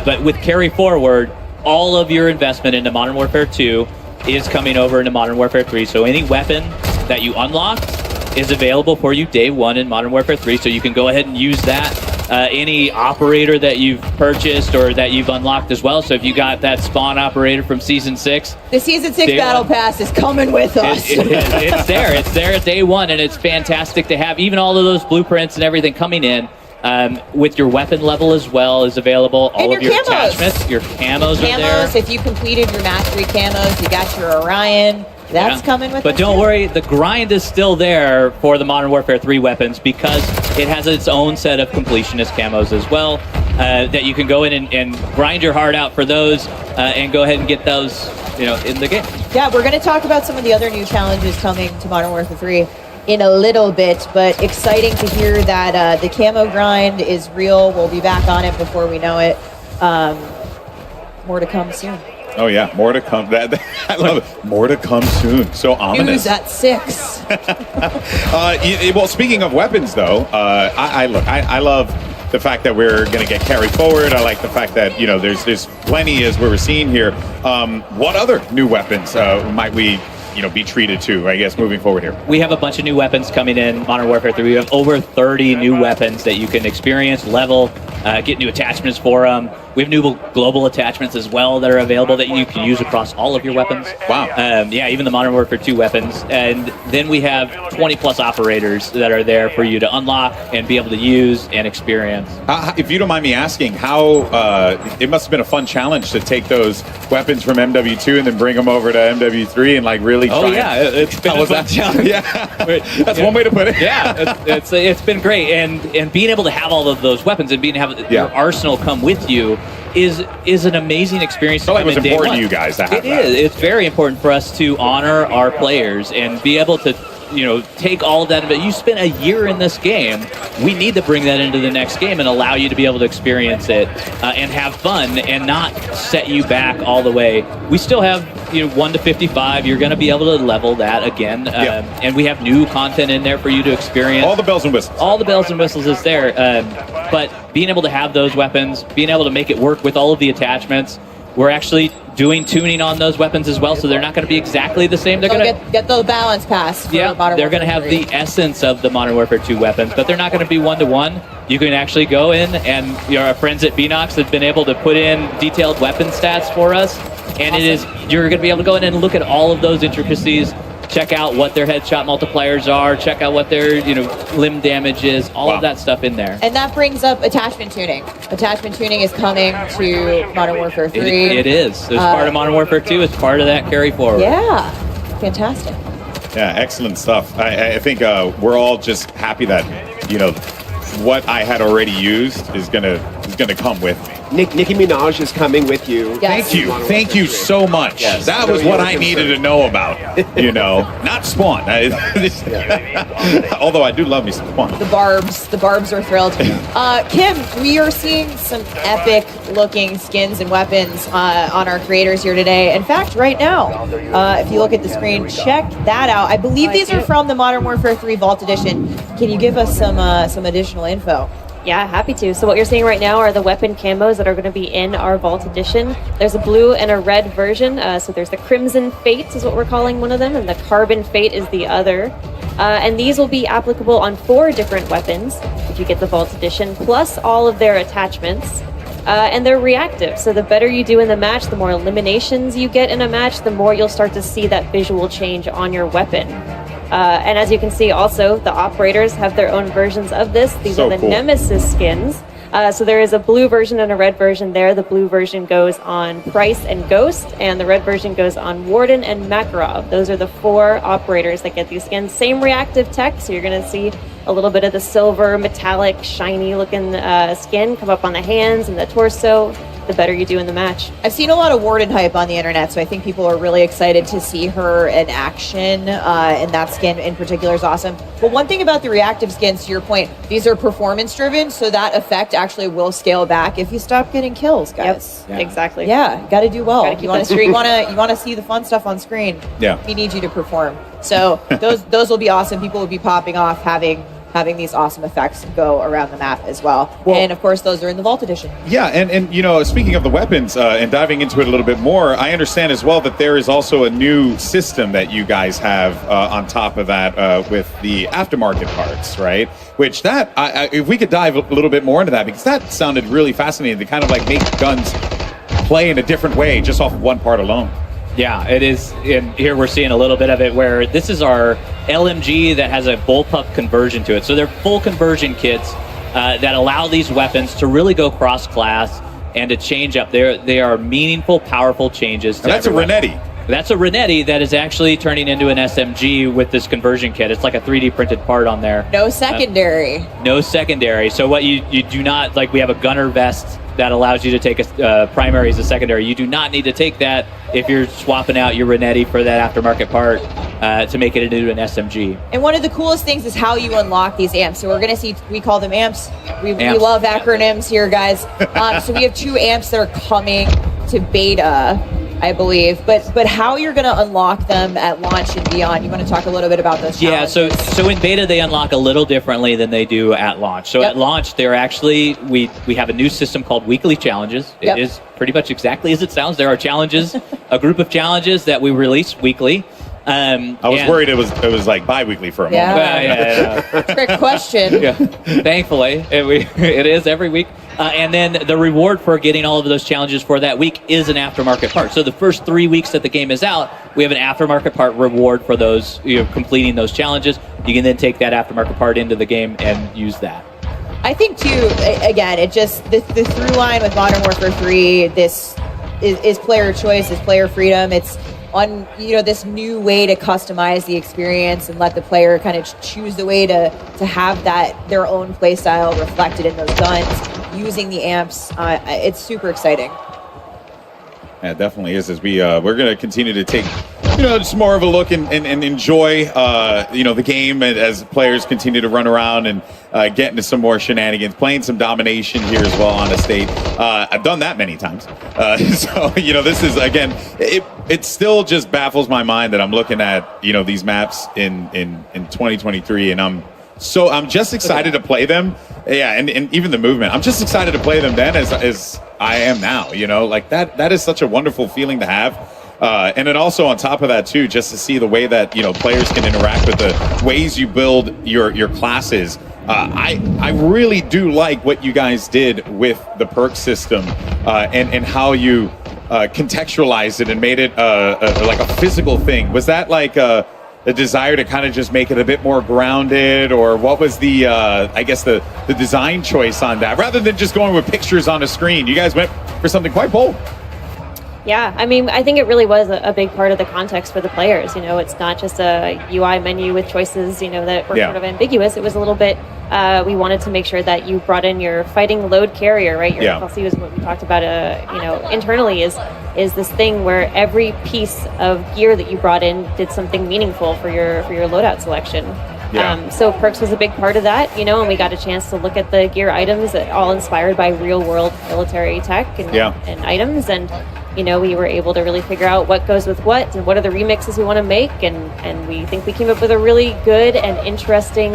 But with carry forward, all of your investment into Modern Warfare 2 is coming over into Modern Warfare 3. So any weapon that you unlocked is available for you day one in Modern Warfare 3. So you can go ahead and use that any operator that you've purchased or that you've unlocked as well. So if you got that spawn operator from Season 6, The Season 6 Day Battle one. Pass is coming with us. it's there. It's there at day one, and it's fantastic to have even all of those blueprints and everything coming in. With your weapon level as well is available. All And of your your camos. attachments, your camos are there. Camos, if you completed your Mastery camos, you got your Orion. That's Yeah. coming with But us don't too. worry, the grind is still there for the Modern Warfare 3 weapons because it has its own set of completionist camos as well that you can go in and grind your heart out for those and go ahead and get those, in the game. Yeah, we're going to talk about some of the other new challenges coming to Modern Warfare 3 in a little bit, but exciting to hear that the camo grind is real. We'll be back on it before we know it. More to come soon. Oh yeah, more to come. I love it. More to come soon. So ominous. News at 6. Well, speaking of weapons, though, I love the fact that we're going to get carried forward. I like the fact that there's plenty as we're seeing here. What other new weapons might we be treated to? I guess moving forward here. We have a bunch of new weapons coming in Modern Warfare 3. We have over 30 new weapons that you can experience, level, get new attachments for them. We have new global attachments as well that are available that you can use across all of your weapons. Wow. Yeah, even the Modern Warfare 2 weapons. And then we have 20 plus operators that are there for you to unlock and be able to use and experience. If you don't mind me asking, how it must have been a fun challenge to take those weapons from MW2 and then bring them over to MW3 and really try. Oh yeah, it's been a fun challenge. Yeah, that's one way to put it. Yeah, it's been great, and being able to have all of those weapons and being able to have your arsenal come with you is an amazing experience. I feel like it was come in day important one. to you guys to have It that. is. It's very important for us to honor our players and be able to take all of that. But you spent a year in this game. We need to bring that into the next game and allow you to be able to experience it and have fun and not set you back all the way. We still have 1 to 55. You're going to be able to level that again, and we have new content in there for you to experience. All the bells and whistles. All the bells and whistles is there. But being able to have those weapons, being able to make it work with all of the attachments, we're actually doing tuning on those weapons as well, so they're not going to be exactly the same. They're So going to get the balance pass. For Modern they're going to Warfare have 3. the essence of the Modern Warfare 2 weapons, but they're not going to be one-to-one. You can actually go in, and our friends at Beanox have been able to put in detailed weapon stats for us, and you're going to be able to go in and look at all of those intricacies, check out what their headshot multipliers are, check out what their limb damage is, all of that stuff in there. And that brings up attachment tuning. Attachment tuning is coming to Modern Warfare 3. It is. There's part of Modern Warfare 2. It's part of that carry forward. Yeah, fantastic. Yeah, excellent stuff. I think we're all just happy that what I had already used is gonna come with me. Nicki Minaj is coming with you. Yes. Thank you so much. Yes. That So was you what were I needed concerned. to know about. Not Spawn. Although I do love me some Spawn. The Barbs are thrilled. Kim, we are seeing some epic looking skins and weapons on our creators here today. In fact, right now, if you look at the screen, check that out. I believe these are from the Modern Warfare 3 Vault Edition. Can you give us some additional info? Yeah, happy to. So what you're seeing right now are the weapon camos that are going to be in our Vault Edition. There's a blue and a red version. So there's the Crimson Fate is what we're calling one of them, and the Carbon Fate is the other. And these will be applicable on 4 different weapons if you get the Vault Edition, plus all of their attachments. And they're reactive, so the better you do in the match, the more eliminations you get in a match, the more you'll start to see that visual change on your weapon. And as you can see also, the operators have their own versions of this. These So are the cool. Nemesis skins. So there is a blue version and a red version there. The blue version goes on Price and Ghost, and the red version goes on Warden and Makarov. Those are the 4 operators that get these skins. Same reactive tech, so you're going to see a little bit of the silver, metallic, shiny looking skin come up on the hands and the torso. The better you do in the match. I've seen a lot of Warden hype on the internet, so I think people are really excited to see her in action, and that skin in particular is awesome. But one thing about the reactive skins, to your point, these are performance driven, so that effect actually will scale back if you stop getting kills, guys. Yep, exactly. Yeah, got to do well. Gotta keep You want that- to you want to see the fun stuff on screen. Yeah. We need you to perform. So those will be awesome. People will be popping off having having these awesome effects go around the map as well. And of course, those are in the Vault Edition. Yeah, and you know, speaking of the weapons and diving into it a little bit more, I understand as well that there is also a new system that you guys have on top of that with the aftermarket parts, right? Which that, if we could dive a little bit more into that, because that sounded really fascinating to kind of like make guns play in a different way just off of one part alone. Yeah, it is. And here we're seeing a little bit of it where this is our LMG that has a bullpup conversion to it. So they're full conversion kits that allow these weapons to really go cross-class and to change up. They are meaningful, powerful changes. To That's a Renetti. That's a Renetti that is actually turning into an SMG with this conversion kit. It's like a 3D printed part on there. No secondary. No secondary. So what you do not, like we have a gunner vest that allows you to take a primary as a secondary. You do not need to take that if you're swapping out your Renetti for that aftermarket part to make it into an SMG. And one of the coolest things is how you unlock these amps. So we're going to see, we call them amps. We Amps. love acronyms here, guys. So we have 2 amps that are coming to beta, I believe. But how you're going to unlock them at launch and beyond, you want to talk a little bit about those challenges? Yeah, so in beta they unlock a little differently than they do at launch. So Yep. at launch they're actually, we have a new system called weekly challenges. Yep. It is pretty much exactly as it sounds. There are challenges, a group of challenges that we release weekly. I was worried it was like bi-weekly for a Yeah. moment. Yeah. Trick question. Yeah. Thankfully, it is every week. And then the reward for getting all of those challenges for that week is an aftermarket part. So the first 3 weeks that the game is out, we have an aftermarket part reward for those, completing those challenges. You can then take that aftermarket part into the game and use that. I think too, again, it just, the through line with Modern Warfare 3, this is player choice, is player freedom. It's on, this new way to customize the experience and let the player kind of choose the way to have that, their own play style reflected in those guns, using the amps. It's super exciting. Yeah, it definitely is. As we're going to continue to take, just more of a look and enjoy, the game as players continue to run around and get into some more shenanigans, playing some domination here as well on a state. I've done that many times. So, this is, again, it still just baffles my mind that I'm looking at, these maps in 2023, and I'm just excited to play them. Yeah, and even the movement. I'm just excited to play them then as I am now, like that is such a wonderful feeling to have. And then also on top of that too, just to see the way that, players can interact with the ways you build your classes. I really do like what you guys did with the perk system and how you contextualized it and made it like a physical thing. Was that like a desire to kind of just make it a bit more grounded, or what was the I guess the design choice on that, rather than just going with pictures on a screen? You guys went for something quite bold. Yeah, I mean, I think it really was a big part of the context for the players. It's not just a UI menu with choices, that were sort of ambiguous. It was a little bit, we wanted to make sure that you brought in your fighting load carrier, right? Your FLC was what we talked about, internally is this thing where every piece of gear that you brought in did something meaningful for your loadout selection. Yeah. So perks was a big part of that, and we got a chance to look at the gear items that all inspired by real world military tech and items. And, we were able to really figure out what goes with what and what are the remixes we want to make. And we think we came up with a really good and interesting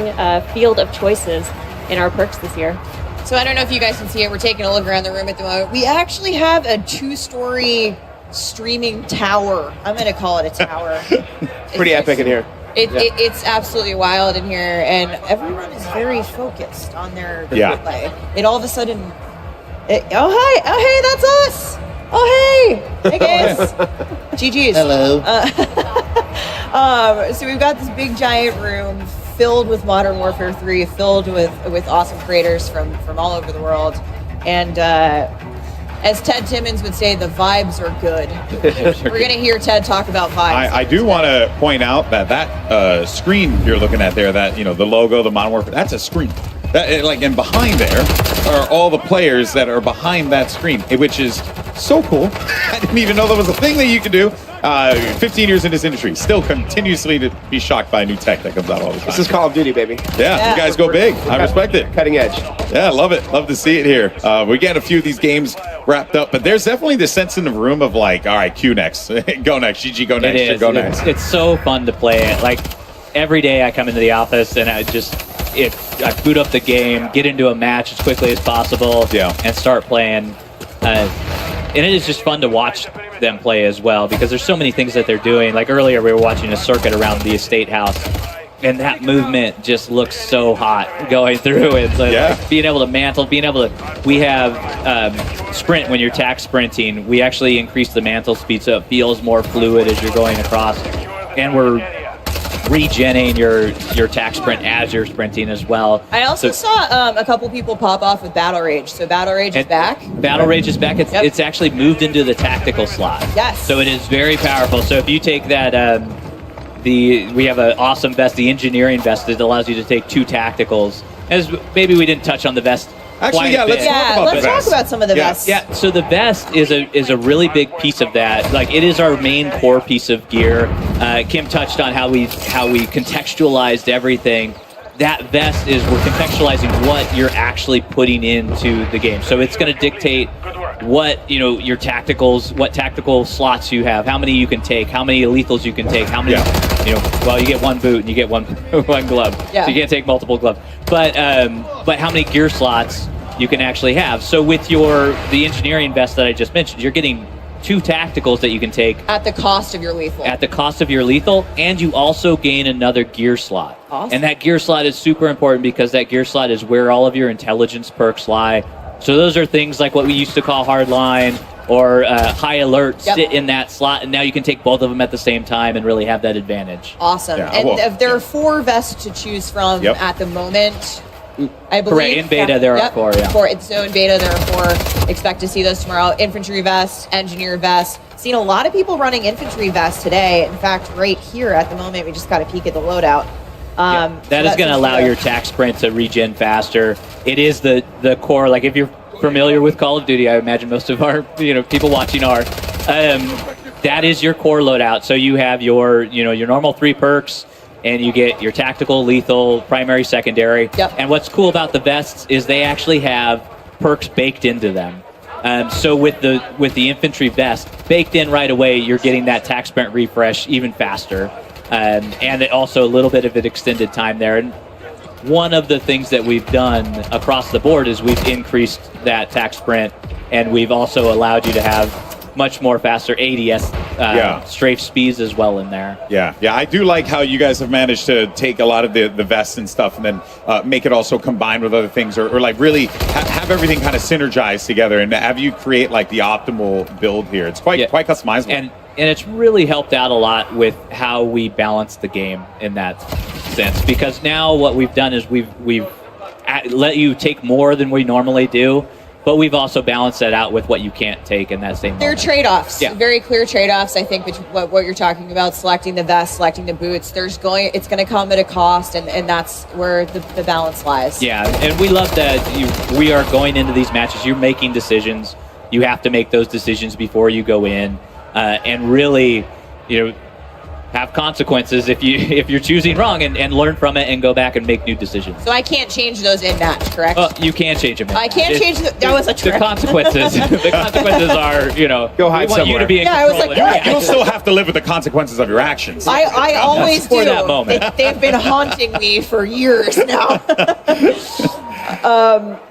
field of choices in our perks this year. So I don't know if you guys can see it. We're taking a look around the room at the moment. We actually have a 2-story streaming tower. I'm going to call it a tower. Pretty epic in here. It's absolutely wild in here, and everyone is very focused on their gameplay. It all of a sudden, oh hey, that's us. Oh hey guys, GG's. Hello. So we've got this big giant room filled with Modern Warfare 3, filled with awesome creators from all over the world, and as Ted Timmons would say, the vibes are good. We're going to hear Ted talk about vibes. I do want to point out that screen you're looking at there, that the logo, the Modern Warfare, that's a screen. And behind there are all the players that are behind that screen, which is so cool. I didn't even know that was a thing that you could do. 15 years in this industry, still continuously to be shocked by new tech that comes out all the time. This is Call of Duty, baby. Yeah, you guys go big. I respect it. Cutting edge. Yeah, love it. Love to see it here. We get a few of these games wrapped up, but there's definitely this sense in the room of like, all right, Q next. Go next. GG, go next. It is. Go next. It's so fun to play it. Like, every day I come into the office and I boot up the game, get into a match as quickly as possible, and start playing. And it is just fun to watch them play as well because there's so many things that they're doing. Like earlier, we were watching a circuit around the estate house, and that movement just looks so hot going through it. Like being able to mantle, we have sprint when you're tack sprinting. We actually increase the mantle speed so it feels more fluid as you're going across, and we're regenning your tack sprint as you're sprinting as well. I also saw a couple people pop off with Battle Rage. So Battle Rage is back. Battle Rage is back. It's actually moved into the tactical slot. Yes. So it is very powerful. So if you take that, we have an awesome vest, the engineering vest, that allows you to take 2 tacticals. As maybe we didn't touch on the vest. Actually, let's talk about some of the vests. Yeah, so the vest is a really big piece of that. Like, it is our main core piece of gear. Kim touched on how we contextualized everything. That vest is we're contextualizing what you're actually putting into the game. So it's going to dictate what your tacticals, what tactical slots you have, how many you can take, how many lethals you can take, how many well, you get 1 boot and you get one glove, so you can't take multiple gloves. But how many gear slots you can actually have. So with the engineering vest that I just mentioned, you're getting 2 tacticals that you can take at the cost of your lethal. And you also gain another gear slot. Awesome. And that gear slot is super important because that gear slot is where all of your intelligence perks lie. So those are things like what we used to call hardline or high alert sit in that slot, and now you can take both of them at the same time and really have that advantage. Awesome. And there are 4 vests to choose from at the moment. I believe. Correct. In beta, there are 4. So in beta, there are 4. Expect to see those tomorrow. Infantry vest, engineer vest. Seen a lot of people running infantry vests today. In fact, right here at the moment, we just got a peek at the loadout. That is going to allow your tack sprint to regen faster. It is the core. Like, if you're familiar with Call of Duty, I imagine most of our people watching are. That is your core loadout. So you have your normal 3 perks. And you get your tactical, lethal, primary, secondary. And what's cool about the vests is they actually have perks baked into them. So with the infantry vest baked in right away, you're getting that tack sprint refresh even faster, and it also a little bit of an extended time there. And one of the things that we've done across the board is we've increased that tack sprint, and we've also allowed you to have much more faster ADS strafe speeds as well in there. Yeah, I do like how you guys have managed to take a lot of the vests and stuff and then make it also combined with other things or like really have everything kind of synergized together and have you create like the optimal build here. It's quite customizable. And it's really helped out a lot with how we balance the game in that sense, because now what we've done is we've let you take more than we normally do. But we've also balanced that out with what you can't take in that same moment. There are trade-offs, very clear trade-offs, I think, between what you're talking about, selecting the vest, selecting the boots. It's going to come at a cost, and that's where the balance lies. Yeah, and we love that we are going into these matches. You're making decisions. You have to make those decisions before you go in, and really, have consequences if you're choosing wrong and learn from it and go back and make new decisions. So I can't change those in match, correct? You can change them. I can't change that was a trick. The consequences. The consequences are, go hide we want you to be in I was control. like, You'll still have to live with the consequences of your actions. I always for do. that moment. They've been haunting me for years now.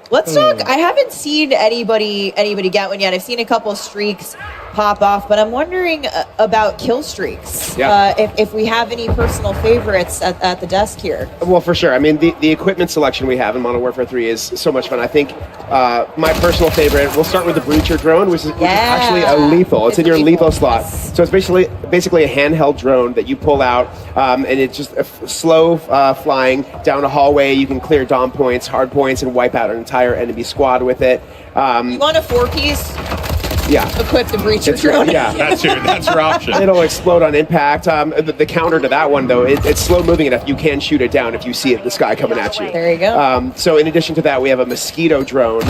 Let's talk. I haven't seen anybody get one yet. I've seen a couple of streaks pop off, but I'm wondering about kill streaks. If we have any personal favorites at the desk here. Well, for sure. I mean, the equipment selection we have in Modern Warfare 3 is so much fun. I think my personal favorite, we'll start with the Breacher drone, which is actually a lethal. It's in your lethal slot. So it's basically a handheld drone that you pull out, and it's just slow flying down a hallway. You can clear dom points, hard points, and wipe out an entire enemy squad with it. You want a 4-piece? Equip the Breacher drone. That's your option. It'll explode on impact. The counter to that one, though, it's slow moving enough. You can shoot it down if you see it in the sky coming at you. There you go. So in addition to that, we have a mosquito drone,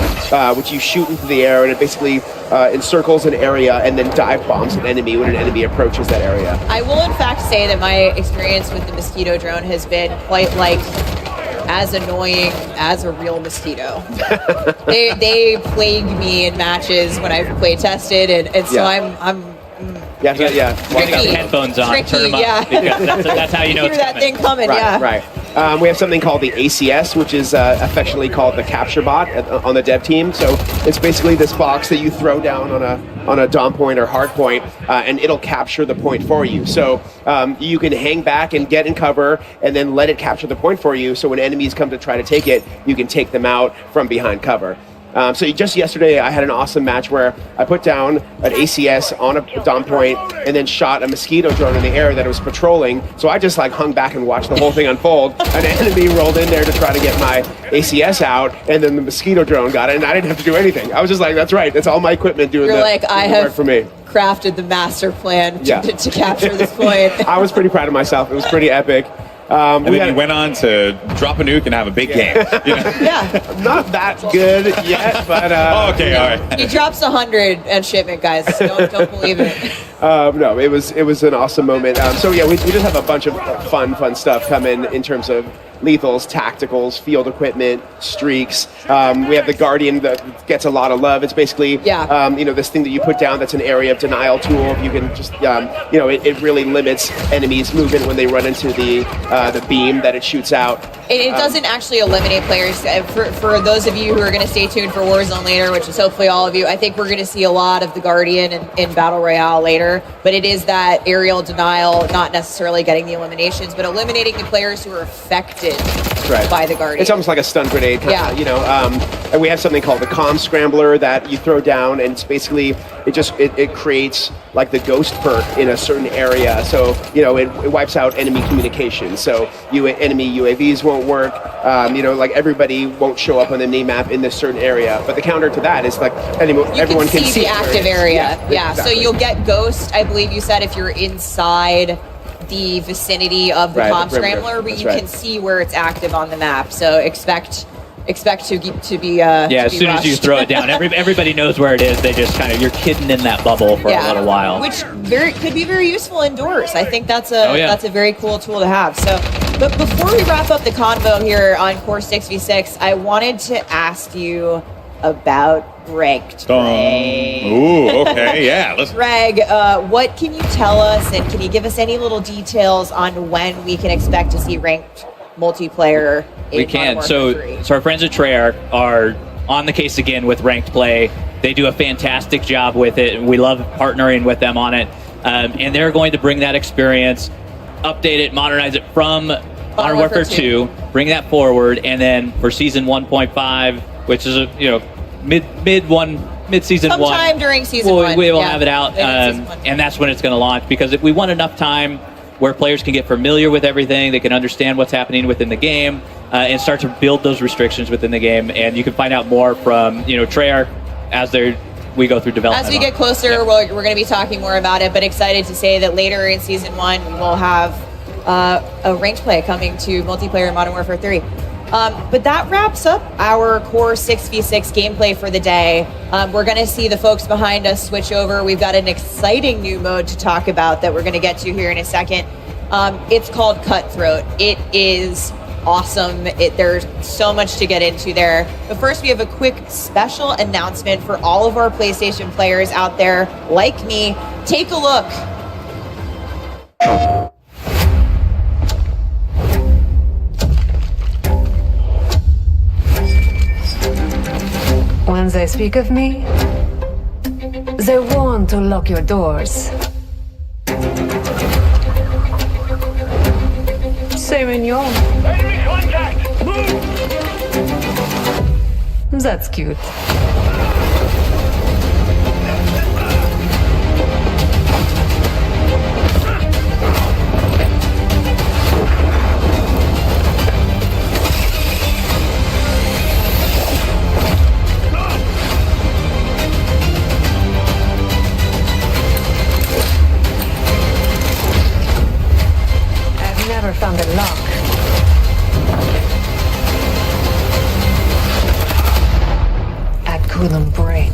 which you shoot into the air, and it basically encircles an area and then dive bombs an enemy when an enemy approaches that area. I will, in fact, say that my experience with the mosquito drone has been quite as annoying as a real mosquito. they plague me in matches when I've play tested, and so I'm Take headphones on, turn them up, because that's how you know hear it's that coming. thing coming. Right. We have something called the ACS, which is affectionately called the capture bot on the dev team. So it's basically this box that you throw down on a dom point or hard point, and it'll capture the point for you. So you can hang back and get in cover, and then let it capture the point for you. So when enemies come to try to take it, you can take them out from behind cover. So just yesterday, I had an awesome match where I put down an ACS on a dom point and then shot a mosquito drone in the air that was patrolling. So I just like hung back and watched the whole thing unfold. An enemy rolled in there to try to get my ACS out, and then the mosquito drone got it, and I didn't have to do anything. I was just like, that's right. That's all my equipment doing You're the, like, I doing the have work for me. crafted the master plan Yeah. to capture this point. I was pretty proud of myself. It was pretty epic. And We then had- he went on to drop a nuke and have a big game. You know? Yeah. not that good yet, but Oh, okay, all right. He drops 100 and shipment, guys. Don't believe it. no, it was an awesome moment. So yeah, we just have a bunch of fun stuff coming in terms of lethals, tacticals, field equipment, streaks. We have the Guardian that gets a lot of love. It's basically this thing that you put down that's an area of denial tool. You can just it really limits enemies' movement when they run into the beam that it shoots out. It doesn't actually eliminate players. For those of you who are going to stay tuned for Warzone later, which is hopefully all of you, I think we're going to see a lot of the Guardian in Battle Royale later. But it is that aerial denial, not necessarily getting the eliminations, but eliminating the players who are affected by the Guardian. It's almost like a stun grenade, and we have something called the comm scrambler that you throw down, and it's basically it creates like the ghost perk in a certain area. So it wipes out enemy communication. So enemy UAVs won't work. Like everybody won't show up on the map in this certain area. But the counter to that is like everyone can see the active area. Yeah. Exactly. So you'll get ghost, I believe you said, if you're inside the vicinity of the comm the perimeter. scrambler, but That's you right. can see where it's active on the map. So expect to be As soon as you rushed. throw it down, everybody knows where it is. They just kind of, you're hidden in that bubble for a little while. Which could be very useful indoors. I think that's Oh, yeah. that's a very cool tool to have. So, but before we wrap up the convo here on Core 6v6, I wanted to ask you about ranked play. Ooh, okay, yeah. Let's. Greg, what can you tell us, and can you give us any little details on when we can expect to see ranked multiplayer in We can. Modern So Warfare 3? our friends at Treyarch are on the case again with ranked play. They do a fantastic job with it. We love partnering with them on it. And they're going to bring that experience, update it, modernize it from Modern Warfare 2, bring that forward, and then for season 1.5, which is mid-season one. Sometime during season one. We will Yeah. have it out, Season one. and that's when it's going to launch. Because if we want enough time where players can get familiar with everything, they can understand what's happening within the game, and start to build those restrictions within the game. And you can find out more from Treyarch as we go through development. As we get closer, we're going to be talking more about it, but excited to say that later in season 1, we will have a ranked play coming to multiplayer in Modern Warfare 3. But that wraps up our Core 6v6 gameplay for the day. We're going to see the folks behind us switch over. We've got an exciting new mode to talk about that we're going to get to here in a second. It's called Cutthroat. It is awesome. There's so much to get into there. But first, we have a quick special announcement for all of our PlayStation players out there like me. Take a look. When they speak of me, they want to lock your doors. C'est mignon. Enemy contact! Move! That's cute. I've never found a lock I couldn't break.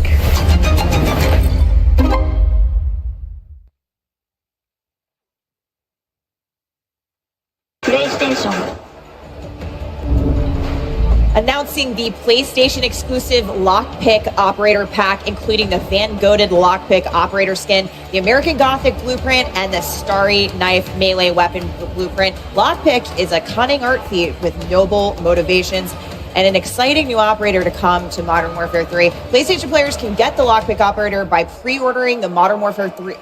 Announcing including the PlayStation exclusive Lockpick Operator Pack, including the Van Goated Lockpick Operator Skin, the American Gothic Blueprint, and the Starry Knife Melee Weapon Blueprint. Lockpick is a cunning art thief with noble motivations and an exciting new operator to come to Modern Warfare 3. PlayStation players can get the Lockpick Operator by pre-ordering Modern Warfare 3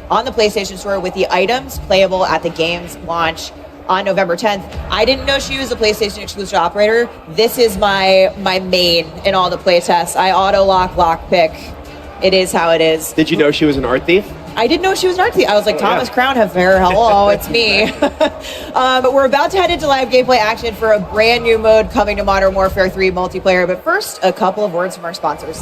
on the PlayStation Store with the items playable at the game's launch on November 10th. I didn't know she was a PlayStation exclusive operator. This is my main in all the playtests. I auto-lock Lockpick. It is how it is. Did you know she was an art thief? I didn't know she was an art thief. I was like, Thomas Crown Affair, hello, it's me. But we're about to head into live gameplay action for a brand new mode coming to Modern Warfare 3 multiplayer. But first, a couple of words from our sponsors.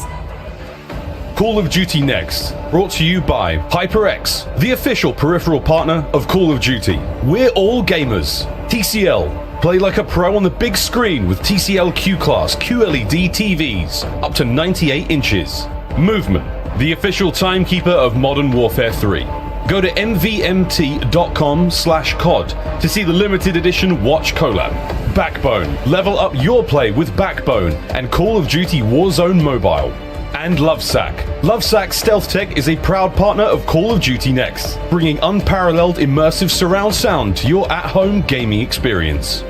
Call of Duty Next, brought to you by HyperX, the official peripheral partner of Call of Duty. We're all gamers. TCL, play like a pro on the big screen with TCL Q-Class QLED TVs, up to 98 inches. Movement, the official timekeeper of Modern Warfare 3. Go to mvmt.com/COD to see the limited edition watch collab. Backbone, level up your play with Backbone and Call of Duty Warzone Mobile. And Lovesack. Lovesack Stealth Tech is a proud partner of Call of Duty Next, bringing unparalleled immersive surround sound to your at-home gaming experience.